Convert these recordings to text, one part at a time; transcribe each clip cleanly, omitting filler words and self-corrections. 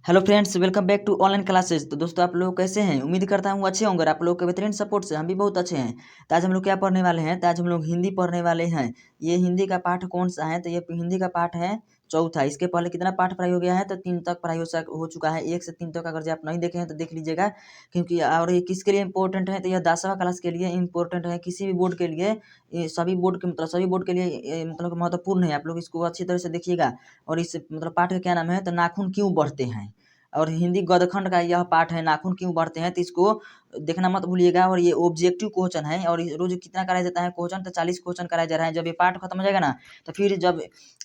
Hello friends, welcome back to online classes. तो दोस्तों, आप लोग कैसे हैं? उम्मीद करता हूँ अच्छे होंगे। आप लोग के बेहतरीन सपोर्ट से हम भी बहुत अच्छे हैं। तो आज हम लोग क्या पढ़ने वाले हैं? तो आज हम लोग हिंदी पढ़ने वाले हैं। ये हिंदी का पाठ कौन सा है? तो ये हिंदी का पाठ है चौथा। इसके पहले कितना पाठ पढ़ाई हो गया है? तो 3 तक पढ़ाई हो चुका है। 1 से 3 तक अगर जो आप नहीं देखे हैं तो देख लीजिएगा, क्योंकि और ये किसके लिए इंपॉर्टेंट है? तो यह 10वां क्लास के लिए इंपॉर्टेंट है। किसी भी बोर्ड के लिए, ये सभी बोर्ड के लिए मतलब महत्वपूर्ण है। आप लोग इसको अच्छी तरह से देखिएगा। और इस मतलब पाठ का क्या नाम है? तो नाखून क्यों बढ़ते हैं। और हिंदी गद्यखंड का यह पाठ है, नाखून क्यों बढ़ते हैं। तो इसको देखना मत भूलिएगा। और ये ऑब्जेक्टिव क्वेश्चन है। और रोज कितना कराया जाता है क्वेश्चन? तो 40 क्वेश्चन कराया जा रहा है। जब ये पाठ खत्म हो जाएगा ना, तो फिर जब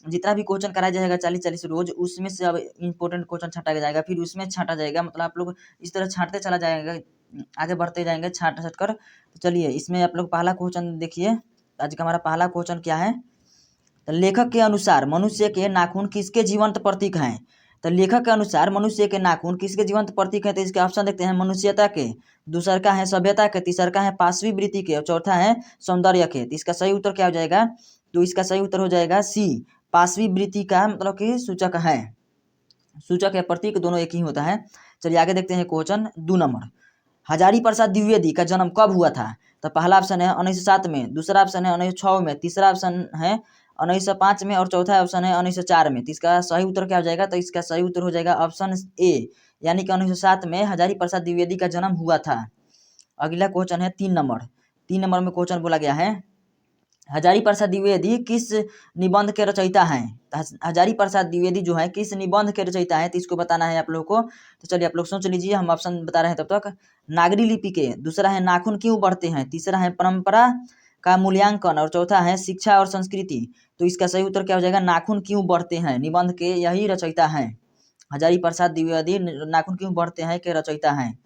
जितना भी क्वेश्चन कराया जाएगा 40-40 रोज, उसमें से अब इंपॉर्टेंट क्वेश्चन छाटा जाएगा। फिर उसमें छाटा जाएगा, मतलब आप लोग इस तरह छाटते चला जाएगा, आगे बढ़ते जाएंगे छाट छाट कर। तो चलिए, इसमें आप लोग पहला क्वेश्चन देखिए। आज का हमारा पहला क्वेश्चन क्या है? तो लेखक के अनुसार मनुष्य के नाखून किसके जीवंत प्रतीक हैं? तो लेखक के अनुसार मनुष्य के नाखून किसके जीवंत प्रतीक हैं? तो इसके ऑप्शन देखते हैं। मनुष्यता के, दूसरा का है सभ्यता के, तीसरा का है पाशवी वृत्ति के, और चौथा है सौंदर्य के। तो इसका सही उत्तर क्या हो जाएगा? तो इसका सही उत्तर हो जाएगा सी, पाशवी वृत्ति का मतलब कि सूचक है। सूचक या प्रतीक दोनों एक ही होता है। चलिए आगे देखते हैं क्वेश्चन 2 नंबर। हजारी प्रसाद द्विवेदी का जन्म कब हुआ था? तो पहला ऑप्शन है 1907 में, दूसरा ऑप्शन है 1906 में, तीसरा ऑप्शन है 1905 में, और चौथा ऑप्शन है 1904 में। तो इसका सही उत्तर क्या हो जाएगा? तो इसका सही उत्तर हो जाएगा ऑप्शन ए, यानी कि 1907 में हजारी प्रसाद द्विवेदी का जन्म हुआ था। अगला क्वेश्चन है 3 नंबर। 3 नंबर में क्वेश्चन बोला गया है, हजारी प्रसाद द्विवेदी किस निबंध के रचयिता हैं? हजारी प्रसाद द्विवेदी जो है किस निबंध के रचयिता है? तो इसको बताना है आप लोगों को। तो चलिए आप लोग सोच लीजिए, हम ऑप्शन बता रहे हैं तब तक। नागरी लिपि के, दूसरा है नाखून क्यों बढ़ते हैं, तीसरा है परंपरा का मूल्यांकन, और चौथा है शिक्षा और संस्कृति। तो इसका सही उत्तर क्या हो जाएगा? नाखून क्यों बढ़ते हैं निबंध के यही रचयिता हैं। हजारी प्रसाद द्विवेदी नाखून क्यों बढ़ते हैं के रचयिता हैं।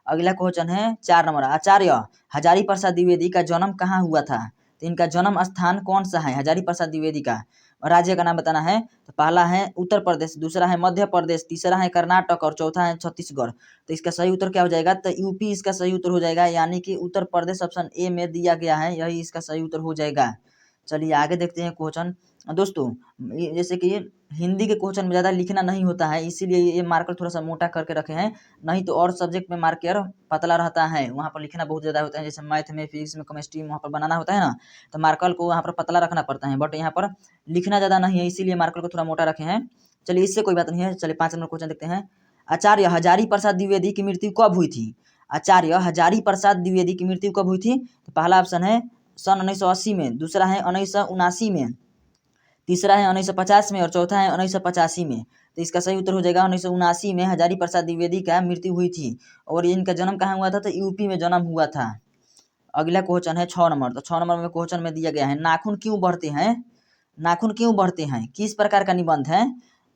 अगला क्वेश्चन है 4 नंबर। आचार्य हजारी प्रसाद द्विवेदी का जन्म कहाँ हुआ था? तो इनका जन्म स्थान कौन सा है हजारी प्रसाद द्विवेदी का? और राज्य का नाम बताना है। तो पहला है उत्तर प्रदेश, दूसरा है मध्य प्रदेश, तीसरा है कर्नाटक, और चौथा है छत्तीसगढ़। तो इसका सही उत्तर क्या हो जाएगा? तो यूपी इसका सही उत्तर हो जाएगा, यानी कि उत्तर प्रदेश ऑप्शन ए में दिया गया है, यही इसका सही उत्तर हो जाएगा। चलिए आगे देखते हैं क्वेश्चन। दोस्तों, जैसे कि हिंदी के क्वेश्चन में ज़्यादा लिखना नहीं होता है, इसीलिए ये मार्कर थोड़ा सा मोटा करके रखे हैं। नहीं तो और सब्जेक्ट में मार्कर पतला रहता है, वहाँ पर लिखना बहुत ज़्यादा होता है। जैसे मैथ में, फिजिक्स में, केमिस्ट्री में वहाँ पर बनाना होता है ना, तो मार्कर को वहाँ पर पतला रखना पड़ता है। बट यहाँ पर लिखना ज़्यादा नहीं है, इसीलिए मार्कर को थोड़ा मोटा रखे हैं। चलिए, इससे कोई बात नहीं है। चलिए 5 नंबर क्वेश्चन देखते हैं। आचार्य हजारी प्रसाद द्विवेदी की मृत्यु कब हुई थी? आचार्य हजारी प्रसाद द्विवेदी की मृत्यु कब हुई थी? तो पहला ऑप्शन है सन 1980 में, दूसरा है 1979 में, तीसरा है 1950 में, और चौथा है 1985 में। तो इसका सही उत्तर हो जाएगा 1979 में हजारी प्रसाद द्विवेदी का मृत्यु हुई थी। और इनका जन्म कहाँ हुआ था? तो यूपी में जन्म हुआ था। अगला क्वेश्चन है 6 नंबर। तो 6 नंबर में क्वेश्चन में दिया गया है, नाखून क्यों बढ़ते हैं? नाखून क्यों बढ़ते हैं किस प्रकार का निबंध है?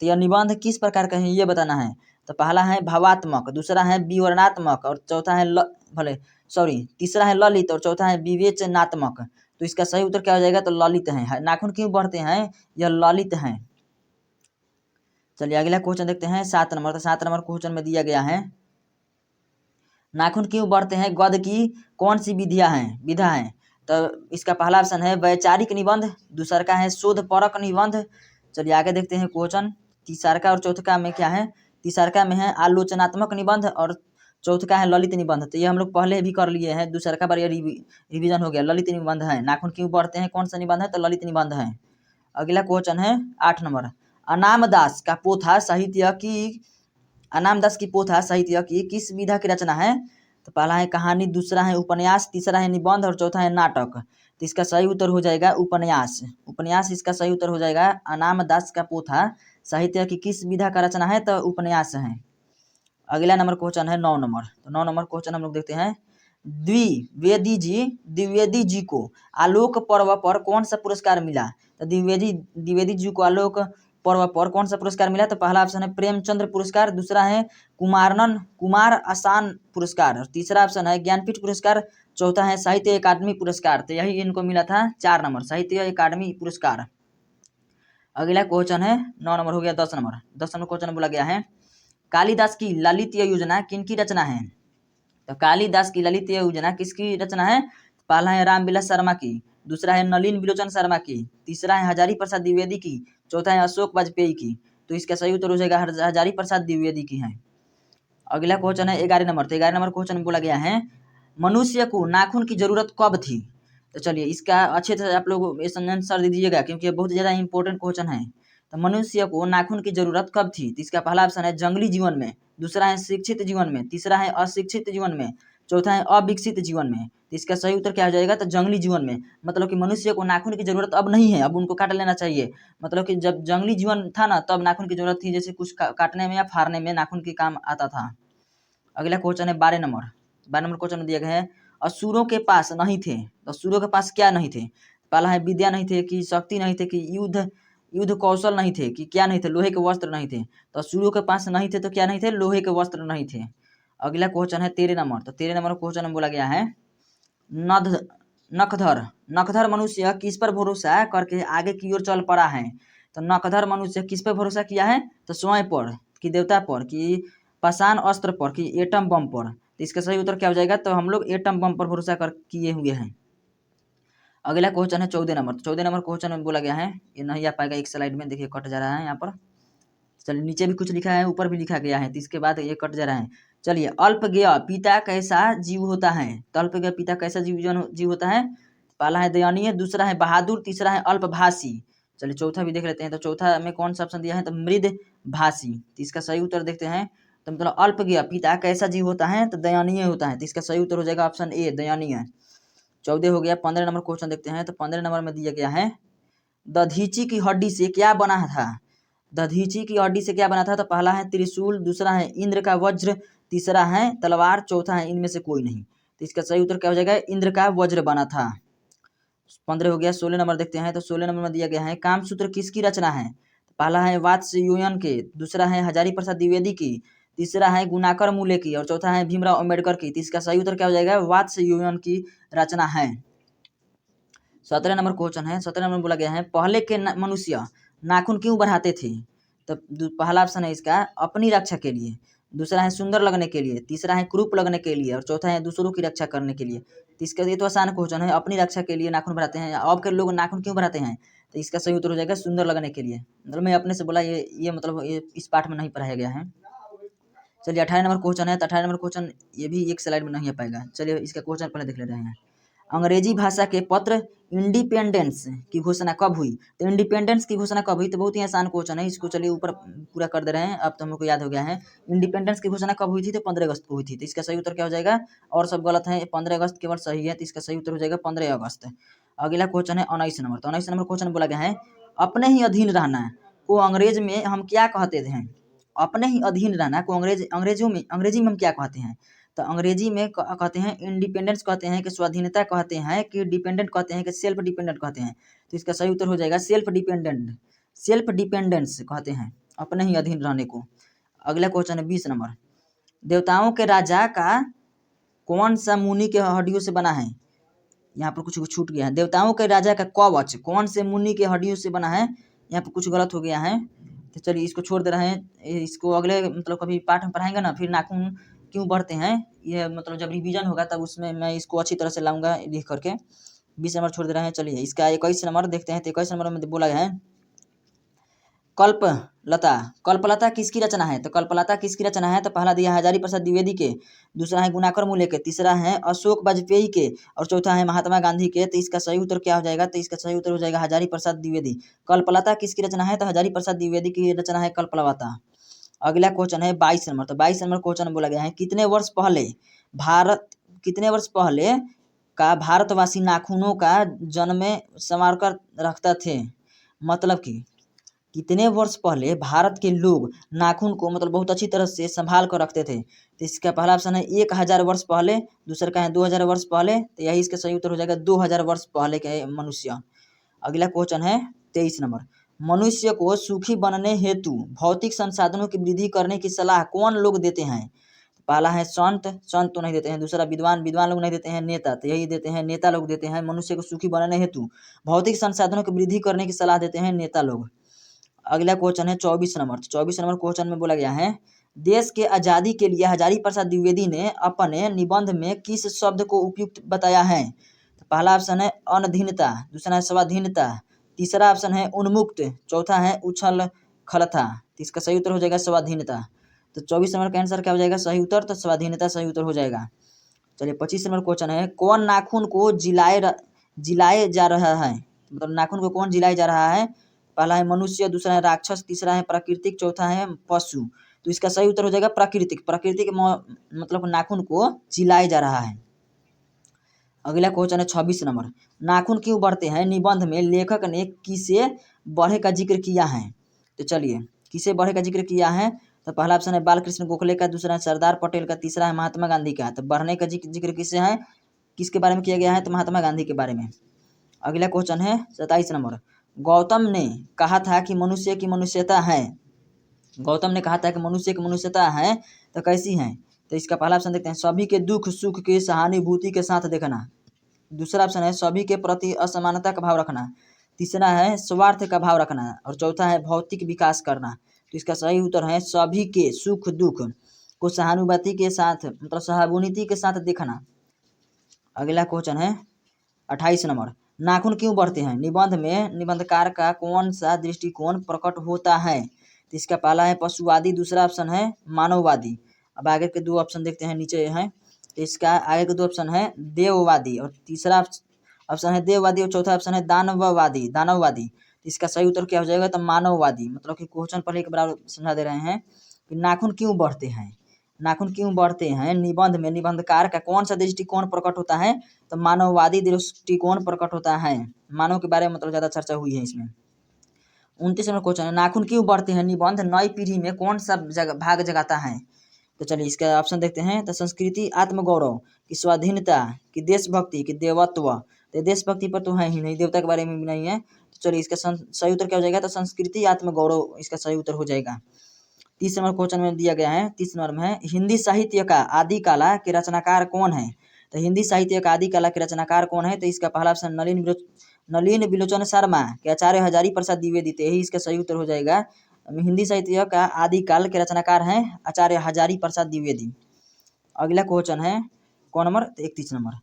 तो यह निबंध किस प्रकार का है ये बताना है। तो पहला है भावात्मक, दूसरा है विवरणात्मक, और चौथा है तीसरा है ललित, और चौथा है विवेचनात्मक। तो इसका सही उत्तर क्या हो जाएगा? तो ललित है। नाखून क्यों बढ़ते हैं? यह ललित हैं। चलिए अगला क्वेश्चन देखते हैं 7 नंबर। तो 7 नंबर क्वेश्चन में दिया गया है, नाखून क्यों बढ़ते हैं गद्य की कौन सी विधा है? तो इसका पहला ऑप्शन है वैचारिक निबंध, दूसरा का है शोध परक निबंध। चलिए आगे देखते हैं क्वेश्चन। तीसरा और चौथा में क्या है? तीसरा में है आलोचनात्मक निबंध, और चौथा है ललित निबंध। तो ये हम लोग पहले भी कर लिए हैं, दूसरा बार ये रिवीजन हो गया। ललित निबंध है। नाखून क्यों बढ़ते हैं कौन सा निबंध है? तो ललित निबंध है। अगला क्वेश्चन है 8 नंबर। अनामदास का पोथा साहित्य की अनामदास की पोथा साहित्य की किस विधा की रचना है? तो पहला है कहानी, दूसरा है उपन्यास, तीसरा है निबंध, और चौथा है नाटक। तो इसका सही उत्तर हो जाएगा उपन्यास। उपन्यास इसका सही उत्तर हो जाएगा। अनामदास का पोथा साहित्य की किस विधा का रचना है? तो उपन्यास है। अगला नंबर क्वेश्चन है 9 नंबर। तो 9 नंबर क्वेश्चन हम लोग देखते हैं, द्विवेदी जी को आलोक पर्व पर कौन सा पुरस्कार मिला? तो द्विवेदी जी को आलोक पर्व पर कौन सा पुरस्कार मिला? तो पहला ऑप्शन है प्रेमचंद्र पुरस्कार, दूसरा है कुमार आसान पुरस्कार, और तीसरा ऑप्शन है ज्ञानपीठ पुरस्कार, चौथा है साहित्य अकादमी पुरस्कार। तो यही इनको मिला था 4 नंबर, साहित्य अकादमी पुरस्कार। अगला क्वेश्चन है 9 नंबर हो गया 10 नंबर। 10 नंबर क्वेश्चन बोला गया है, कालिदास की ललित योजना किनकी रचना है? तो कालिदास की ललित योजना किसकी रचना है? पहला है रामविलास शर्मा की, दूसरा है नलिन विलोचन शर्मा की, तीसरा है हजारी प्रसाद द्विवेदी की, चौथा है अशोक वाजपेयी की। तो इसका सही उत्तर हो जाएगा हजारी प्रसाद द्विवेदी की है। अगला क्वेश्चन है 11 नंबर। तो 11 नंबर क्वेश्चन में बोला गया है मनुष्य को नाखून की जरूरत कब थी। तो चलिए इसका अच्छे से आप लोग आंसर दे दीजिएगा क्योंकि ये बहुत ज़्यादा इंपॉर्टेंट क्वेश्चन है। तो मनुष्य को नाखून की जरूरत कब थी। तो इसका पहला ऑप्शन है जंगली जीवन में, दूसरा है शिक्षित जीवन में, तीसरा है अशिक्षित जीवन में, चौथा है अविकसित जीवन में। तो इसका सही उत्तर क्या हो जाएगा। तो जंगली जीवन में, मतलब कि मनुष्य को नाखून की जरूरत अब नहीं है, अब उनको काट लेना चाहिए। मतलब कि जब जंगली जीवन था ना तब नाखून की जरूरत थी, जैसे कुछ काटने में या फाड़ने में नाखून के काम आता था। अगला क्वेश्चन है 12 नंबर। 12 नंबर क्वेश्चन में दिया गया है असुरों के पास नहीं थे। तो असुरों के पास क्या नहीं थे। पहला है विद्या नहीं थे, कि शक्ति नहीं थे, कि युद्ध कौशल नहीं थे, कि क्या नहीं थे, लोहे के वस्त्र नहीं थे। तो असुरों के पास नहीं थे तो क्या नहीं थे, लोहे के वस्त्र नहीं थे। अगला क्वेश्चन है 13 नंबर। तो 13 नंबर क्वेश्चन में बोला गया है नध नखधर नखधर मनुष्य किस पर भरोसा करके आगे की ओर चल पड़ा है। तो नखधर मनुष्य किस पर भरोसा किया है। तो स्वयं पर, कि देवता पर, कि पाषाण अस्त्र पर, कि एटम बम पर। तो इसका सही उत्तर क्या हो जाएगा। तो हम लोग एटम बम पर भरोसा कर किए हुए हैं। अगला क्वेश्चन है 14 नंबर। तो 14 नंबर क्वेश्चन में बोला गया है, ये नहीं आ पाएगा एक स्लाइड में, देखिए कट जा रहा है यहाँ पर। चलिए नीचे भी कुछ लिखा है, ऊपर भी लिखा गया है, तो इसके बाद ये कट जा रहा है। चलिए अल्पज्ञ पिता कैसा जीव होता है। तो अल्पज्ञ पिता कैसा जीव होता है। पहला है दयनीय, दूसरा है बहादुर, तीसरा है अल्पभाषी। चलिए चौथा भी देख लेते हैं। तो चौथा में कौन सा ऑप्शन दिया है। तो मृदभाषी। तो इसका सही उत्तर देखते हैं। तो मतलब अल्पज्ञ पिता कैसा जीव होता है। तो दयनीय होता है। तो इसका सही उत्तर हो जाएगा ऑप्शन ए, दयनीय। 14 हो गया। 15 नंबर क्वेश्चन देखते हैं। तो 15 नंबर में दिया गया है दधीची की हड्डी से क्या बना था। दधीची की हड्डी से क्या बना था। तो पहला है त्रिशूल, दूसरा है इंद्र का वज्र, तीसरा है तलवार, चौथा है इनमें से कोई नहीं। तो इसका सही उत्तर क्या हो जाएगा, इंद्र का वज्र बना था। 15 हो गया। 16 नंबर देखते हैं। तो 16 नंबर में दिया गया है कामसूत्र किसकी रचना है। पहला है वात्स्ययन के, दूसरा है हजारी प्रसाद द्विवेदी की, तीसरा है गुणाकर मूले की, और चौथा है भीमराव अम्बेडकर की। तो इसका सही उत्तर क्या हो जाएगा, वात्स्ययन की रचना है। 17 नंबर क्वेश्चन है। 17 नंबर बोला गया है पहले के मनुष्य नाखून क्यों बढ़ाते थे। तो पहला ऑप्शन है इसका अपनी रक्षा के लिए, दूसरा है सुंदर लगने के लिए, तीसरा है क्रूप लगने के लिए, और चौथा है दूसरों की रक्षा करने के लिए। तो इसका ये तो आसान क्वेश्चन है, अपनी रक्षा के लिए नाखून बढ़ाते हैं। अब के लोग नाखून क्यों बढ़ाते हैं। तो इसका सही उत्तर हो जाएगा सुंदर लगने के लिए। मतलब मैं अपने से बोला, ये मतलब ये इस पाठ में नहीं पढ़ाया गया है। चलिए 18 नंबर क्वेश्चन है। तो 18 नंबर क्वेश्चन ये भी एक स्लाइड में नहीं आ पाएगा। चलिए इसका क्वेश्चन पहले देख लेते हैं। अंग्रेजी भाषा के पत्र इंडिपेंडेंस की घोषणा कब हुई। तो इंडिपेंडेंस की घोषणा कब हुई। तो बहुत ही आसान क्वेश्चन है, इसको चलिए ऊपर पूरा कर दे रहे हैं। अब तो हमको याद हो गया है। इंडिपेंडेंस की घोषणा कब हुई थी। तो 15 अगस्त को हुई थी। तो इसका सही उत्तर क्या हो जाएगा, और सब गलत है, 15 अगस्त केवल सही है। तो इसका सही उत्तर हो जाएगा 15 अगस्त। अगला क्वेश्चन है 19 नंबर। तो 19 नंबर क्वेश्चन बोला गया है अपने ही अधीन रहना को अंग्रेज में हम क्या कहते थे। अपने ही अधीन रहना को अंग्रेजी में हम क्या कहते हैं। तो अंग्रेजी में कहते हैं इंडिपेंडेंस कहते हैं, कि स्वाधीनता कहते हैं, कि डिपेंडेंट कहते हैं, कि सेल्फ डिपेंडेंट कहते हैं। तो इसका सही उत्तर हो जाएगा सेल्फ डिपेंडेंस कहते हैं अपने ही अधीन रहने को। अगला क्वेश्चन है 20 नंबर। देवताओं के राजा का कौन सा मुनि के हड्डियों से बना है। यहाँ पर कुछ छूट गया है। देवताओं के राजा का कवच कौन से मुनि के हड्डियों से बना है। यहाँ पर कुछ गलत हो गया है। तो चलिए इसको छोड़ दे रहे हैं, इसको अगले मतलब कभी पाठ में पढ़ाएंगे ना, फिर नाखून क्यों बढ़ते हैं, ये मतलब जब रिवीजन होगा तब उसमें मैं इसको अच्छी तरह से लाऊंगा लिख करके। 20 नंबर छोड़ दे रहे हैं। चलिए इसका 21 नंबर देखते हैं। तो 21 नंबर में बोला है कल्पलता। कल्पलता किसकी रचना है। तो कल्पलता किसकी रचना है। तो पहला दिया हजारी प्रसाद द्विवेदी के, दूसरा है गुणाकर मूले के, तीसरा है अशोक वाजपेयी के, और चौथा है महात्मा गांधी के। तो इसका सही उत्तर क्या हो जाएगा। तो इसका सही उत्तर हो जाएगा हजारी प्रसाद द्विवेदी। कल्पलता किसकी रचना है। तो हजारी प्रसाद द्विवेदी की रचना है कल्पलता। अगला क्वेश्चन है 22 नंबर। तो 22 नंबर क्वेश्चन बोला गया है कितने वर्ष पहले का भारतवासी नाखूनों का जन्म संवार कर रखता थे। मतलब कि कितने वर्ष पहले भारत के लोग नाखून को मतलब बहुत अच्छी तरह से संभाल कर रखते थे। तो इसका पहला ऑप्शन है 1000 वर्ष पहले, दूसरा का है 2000 वर्ष पहले। तो यही इसका सही उत्तर हो जाएगा 2000 वर्ष पहले के मनुष्य। अगला क्वेश्चन है 23 नंबर। मनुष्य को सुखी बनने हेतु भौतिक संसाधनों की वृद्धि करने की सलाह कौन लोग देते हैं। पहला है संत तो नहीं देते हैं, दूसरा विद्वान लोग नहीं देते हैं, नेता तो यही देते हैं, नेता लोग देते हैं। मनुष्य को सुखी बनने हेतु भौतिक संसाधनों की वृद्धि करने की सलाह देते हैं नेता लोग। अगला क्वेश्चन है 24 नंबर। 24 नंबर क्वेश्चन में बोला गया है देश के आज़ादी के लिए हजारी प्रसाद द्विवेदी ने अपने निबंध में किस शब्द को उपयुक्त बताया है। तो पहला ऑप्शन है अनधीनता, दूसरा है स्वाधीनता, तीसरा ऑप्शन है उन्मुक्त, चौथा है उछल खलथा, तो इसका सही उत्तर हो जाएगा स्वाधीनता। तो 24 नंबर का आंसर क्या हो जाएगा सही उत्तर, तो स्वाधीनता सही उत्तर हो जाएगा। चलिए 25 नंबर क्वेश्चन है, कौन नाखून को जिलाए जा रहा है, मतलब नाखून को कौन जिलाए जा रहा है। पहला है मनुष्य, दूसरा है राक्षस, तीसरा है प्राकृतिक, चौथा है पशु। तो इसका सही उत्तर हो जाएगा प्राकृतिक। प्राकृतिक मतलब नाखून को जिलाया जा रहा है। अगला क्वेश्चन है 26 नंबर, नाखून क्यों बढ़ते हैं निबंध में लेखक ने किसे बढ़े का जिक्र किया है। तो चलिए किसे बढ़े का जिक्र किया है, तो पहला ऑप्शन है बालकृष्ण गोखले का, दूसरा है सरदार पटेल का, तीसरा है महात्मा गांधी का। तो बढ़ने का जिक्र किससे है, किसके बारे में किया गया है, तो महात्मा गांधी के बारे में। अगला क्वेश्चन है 27 नंबर, गौतम ने कहा था कि मनुष्य की मनुष्यता है। गौतम ने कहा था कि मनुष्य की मनुष्यता है, तो कैसी है। तो इसका पहला ऑप्शन देखते हैं, सभी के दुख सुख की सहानुभूति के साथ देखना। दूसरा ऑप्शन है सभी के प्रति असमानता का भाव रखना। तीसरा है स्वार्थ का भाव रखना, और चौथा है भौतिक विकास करना। तो इसका सही उत्तर है सभी के सुख दुख को सहानुभूति के साथ, मतलब सहानुभूति के साथ देखना। अगला क्वेश्चन है 28 नंबर, नाखून क्यों बढ़ते हैं निबंध में निबंधकार का कौन सा दृष्टिकोण प्रकट होता है। तो इसका पहला है पशुवादी, दूसरा ऑप्शन है मानववादी। अब आगे के दो ऑप्शन देखते हैं, नीचे है। तो इसका आगे के दो ऑप्शन है देववादी, और तीसरा ऑप्शन है देववादी, और चौथा ऑप्शन है दानववादी। तो इसका सही उत्तर क्या हो जाएगा, तो मानववादी। मतलब कि क्वेश्चन पढ़ने के बाद समझा दे रहे हैं कि नाखून क्यों बढ़ते हैं। नाखून क्यों बढ़ते हैं निबंध में निबंधकार का कौन सा दृष्टिकोण प्रकट होता है, तो मानववादी दृष्टिकोण प्रकट होता है। मानव के बारे में मतलब ज़्यादा चर्चा हुई है इसमें। 29 नंबर क्वेश्चन है, नाखून क्यों बढ़ते हैं निबंध नई पीढ़ी में कौन सा भाग जगाता है। तो चलिए इसका ऑप्शन देखते हैं, तो संस्कृति, आत्मगौरव, की स्वाधीनता, की देशभक्ति, की देवत्व। तो देशभक्ति पर तो है ही नहीं, देवता के बारे में भी नहीं है। तो चलिए इसका सही उत्तर क्या हो जाएगा, तो संस्कृति आत्मगौरव इसका सही उत्तर हो जाएगा। 30 नंबर क्वेश्चन में दिया गया है, 30 नंबर में है, हिंदी साहित्य का आदि काला के रचनाकार कौन है। तो हिंदी साहित्य का आदि काला के रचनाकार कौन है, तो इसका पहला ऑप्शन नलिन विलोचन शर्मा के आचार्य हजारी प्रसाद द्विवेदी। यही इसका सही उत्तर हो जाएगा। हिंदी साहित्य का आदिकाल के रचनाकार हैं आचार्य हजारी प्रसाद द्विवेदी। अगला क्वेश्चन है कौन नंबर, 31 नंबर,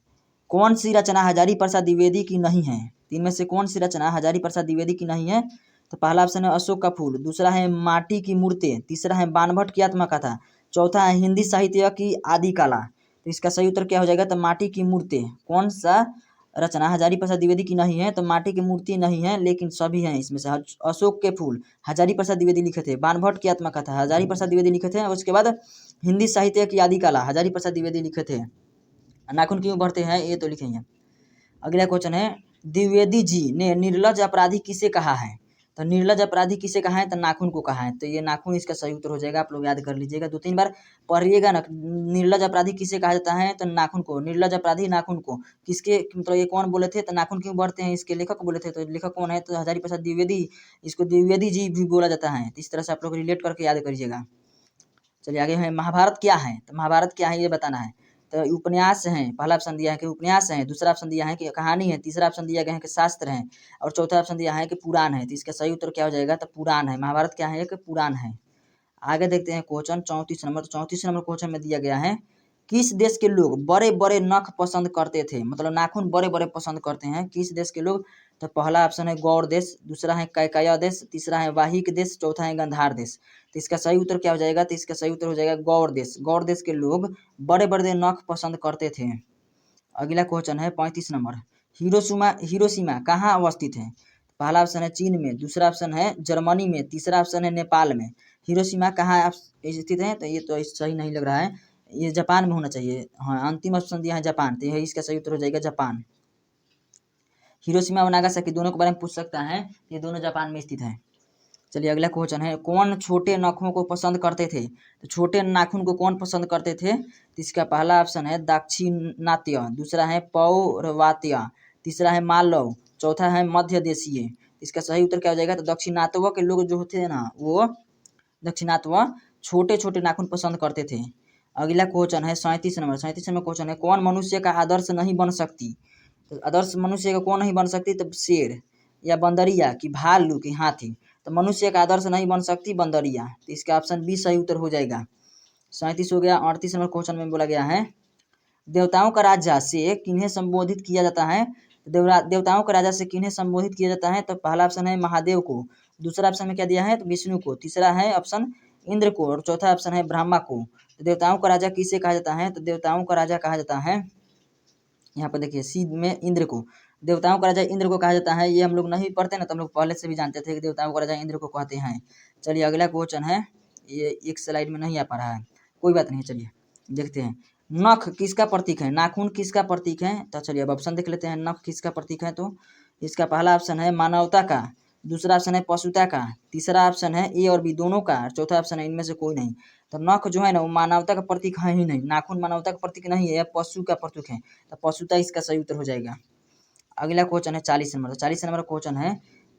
कौन सी रचना हजारी प्रसाद द्विवेदी की नहीं है। तीन में से कौन सी रचना हजारी प्रसाद द्विवेदी की नहीं है। तो पहला ऑप्शन है अशोक का फूल, दूसरा है माटी की मूर्तें, तीसरा है बाणभट्ट की आत्मकथा, चौथा है हिंदी साहित्य की आदि काला। तो इसका सही उत्तर क्या हो जाएगा, तो माटी की मूर्तें। कौन सा रचना हजारी प्रसाद द्विवेदी की नहीं है, तो माटी की मूर्ति नहीं है, लेकिन सभी हैं इसमें से। अशोक के फूल हजारी प्रसाद द्विवेदी लिखे थे, बाणभट्ट की आत्मकथा हजारी प्रसाद द्विवेदी लिखे थे, और उसके बाद हिंदी साहित्य की आदि काला हजारी प्रसाद द्विवेदी लिखे थे। नाखून क्यों बढ़ते हैं ये तो लिखे हैं। अगला क्वेश्चन है, द्विवेदी जी ने निर्लज अपराधी किसे कहा है। तो निर्लज अपराधी किसे कहा है, तो नाखून को कहा है। तो ये नाखून इसका सही उत्तर हो जाएगा। आप लोग याद कर लीजिएगा, 2-3 बार पढ़िएगा ना। निर्लज अपराधी किसे कहा जाता है, तो नाखून को। निर्लज अपराधी नाखून को किसके, मतलब ये कौन बोले थे, तो नाखून क्यों बढ़ते हैं इसके लेखक बोले थे। तो लेखक कौन है, तो हजारी प्रसाद द्विवेदी। इसको द्विवेदी जी भी बोला जाता है। तो इस तरह से आप लोग रिलेट करके याद करिएगा। चलिए आगे है, महाभारत क्या है। तो महाभारत क्या है ये बताना है। तो उपन्यास हैं, पहला ऑप्शन दिया है कि उपन्यास है, दूसरा ऑप्शन दिया है कि कहानी है, तीसरा ऑप्शन दिया गया है कि शास्त्र है, और चौथा ऑप्शन दिया है कि पुराण है। तो इसका सही उत्तर क्या हो जाएगा, तो पुराण है। महाभारत क्या है, एक पुराण है। आगे देखते हैं क्वेश्चन 34 नंबर। तो 34 नंबर क्वेश्चन में दिया गया है, किस देश के लोग बड़े बड़े नख पसंद करते थे, मतलब नाखून बड़े बड़े पसंद करते हैं, किस देश के लोग। तो पहला ऑप्शन है गौड़ देश, दूसरा है कैकया देश, तीसरा है वाहिक देश, चौथा है गंधार देश। तो इसका सही उत्तर क्या हो जाएगा, तो इसका सही उत्तर हो जाएगा गौड़ देश। गौड़ देश के लोग बड़े बड़े नख पसंद करते थे। अगला क्वेश्चन है 35 नंबर, हिरोशिमा कहाँ अवस्थित है। पहला ऑप्शन है चीन में, दूसरा ऑप्शन है जर्मनी में, तीसरा ऑप्शन है नेपाल में। हिरोशिमा कहाँ स्थित है, तो ये तो सही नहीं लग रहा है, ये जापान में होना चाहिए। हाँ, अंतिम ऑप्शन दिया है जापान, तो यही इसका सही उत्तर हो जाएगा जापान। हिरोशिमा और नागासाकी दोनों के बारे में पूछ सकता है, ये दोनों जापान में स्थित है। चलिए अगला क्वेश्चन है, कौन छोटे नखों को पसंद करते थे। तो छोटे नाखून को कौन पसंद करते थे। तो इसका पहला ऑप्शन है दाक्षिणात्य, दूसरा है पौरवात्य, तीसरा है मालव, चौथा है मध्य देशीय। इसका सही उत्तर क्या हो जाएगा, तो दक्षिणात्य के लोग जो होते हैं ना, वो दक्षिणात्य छोटे छोटे नाखून पसंद करते थे। अगला क्वेश्चन है 37 नंबर। 37 नंबर क्वेश्चन है, कौन मनुष्य का आदर्श नहीं बन सकती। तो आदर्श मनुष्य का कौन नहीं बन सकती, तो शेर या बंदरिया की भालू की हाथी। तो मनुष्य का आदर्श नहीं बन सकती बंदरिया। तो इसका ऑप्शन बी सही उत्तर हो जाएगा। 37 हो गया। 38 नंबर क्वेश्चन में बोला गया है, देवताओं का राजा से किन्हें संबोधित किया जाता है। देवताओं का राजा से किन्हें संबोधित किया जाता है। तो पहला ऑप्शन है महादेव को, दूसरा ऑप्शन में क्या दिया है, तो विष्णु को। तीसरा है ऑप्शन इंद्र को और चौथा ऑप्शन है ब्रह्मा को। तो देवताओं का राजा किसे कहा जाता है, तो देवताओं का राजा कहा जाता है, यहाँ पर देखिए सी में इंद्र को। देवताओं का राजा इंद्र को कहा जाता है। ये हम लोग नहीं पढ़ते ना, तो हम लोग पहले से भी जानते थे कि देवताओं का राजा इंद्र को कहते हैं। चलिए अगला क्वेश्चन है, ये एक स्लाइड में नहीं आ पा रहा है, कोई बात नहीं, चलिए देखते हैं। नख किसका प्रतीक है, नाखून किसका प्रतीक है, तो चलिए अब ऑप्शन देख लेते हैं। नख किसका प्रतीक है, तो इसका पहला ऑप्शन है मानवता का, दूसरा ऑप्शन है पशुता का, तीसरा ऑप्शन है ए और बी दोनों का, और चौथा ऑप्शन है इनमें से कोई नहीं। तो नख जो है ना वो मानवता का प्रतीक है ही नहीं, नाखून मानवता का प्रतीक नहीं है, पशु का प्रतीक है, तो पशुता इसका सही उत्तर हो जाएगा। अगला क्वेश्चन है 40 नंबर। 40 नंबर क्वेश्चन है,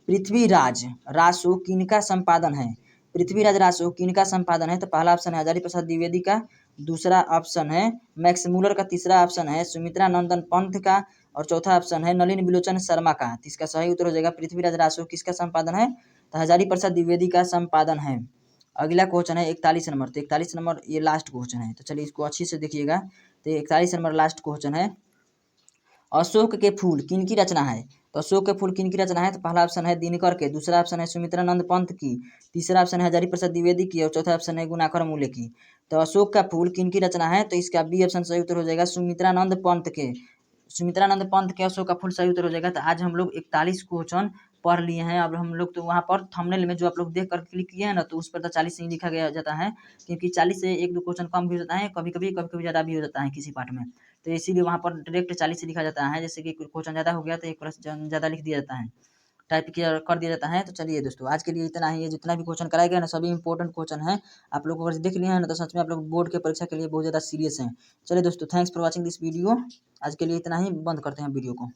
पृथ्वीराज रासो किनका संपादन है। पृथ्वीराज रासो किनका संपादन है, तो पहला ऑप्शन है हजारी प्रसाद द्विवेदी का, दूसरा ऑप्शन है मैक्स मूलर का, तीसरा ऑप्शन है सुमित्रा नंदन पंत का, और चौथा ऑप्शन है नलिन बिलोचन शर्मा का। तो इसका सही उत्तर हो जाएगा पृथ्वीराज रासो किसका संपादन है, तो हजारी प्रसाद द्विवेदी का संपादन है। अगला क्वेश्चन है 41 नंबर। तो 41 नंबर ये लास्ट क्वेश्चन है, तो चलिए इसको अच्छी से देखिएगा। तो 41 नंबर लास्ट क्वेश्चन है, अशोक के फूल किनकी रचना है। तो अशोक के फूल किनकी रचना है, तो पहला ऑप्शन है दिनकर के, दूसरा ऑप्शन है सुमित्रानंद पंत की, तीसरा ऑप्शन है हजारी प्रसाद द्विवेदी की, और चौथा ऑप्शन है गुणाकर मूल्य की। तो अशोक का फूल किनकी रचना है, तो इसका बी ऑप्शन सही उत्तर हो जाएगा सुमित्रानंद पंत के। सुमित्रानंद पंत के अशोक का फूल सही उत्तर हो जाएगा। तो आज हम लोग 41 क्वेश्चन पढ़ लिए हैं। अब हम लोग तो वहाँ पर थंबनेल में जो आप लोग देख कर क्लिक किए हैं ना, तो उस पर तो 40 ही लिखा गया जाता है, क्योंकि 40 से एक दो क्वेश्चन कम भी हो जाता है, कभी कभी ज़्यादा भी हो जाता है किसी पार्ट में। तो इसीलिए वहाँ पर डायरेक्ट 40 लिखा जाता है। जैसे कि क्वेश्चन ज़्यादा हो गया तो एक क्वेश्चन ज़्यादा लिख दिया जाता है, टाइप किया कर दिया जाता है। तो चलिए दोस्तों आज के लिए इतना ही है। जितना भी क्वेश्चन कराया गया ना सभी इंपॉर्टेंट क्वेश्चन है। आप लोग अगर देख लिए हैं ना तो सच में आप लोग बोर्ड के परीक्षा के लिए बहुत ज़्यादा सीरियस हैं। चलिए दोस्तों, thanks for watching this video. आज के लिए इतना ही, बंद करते हैं वीडियो को।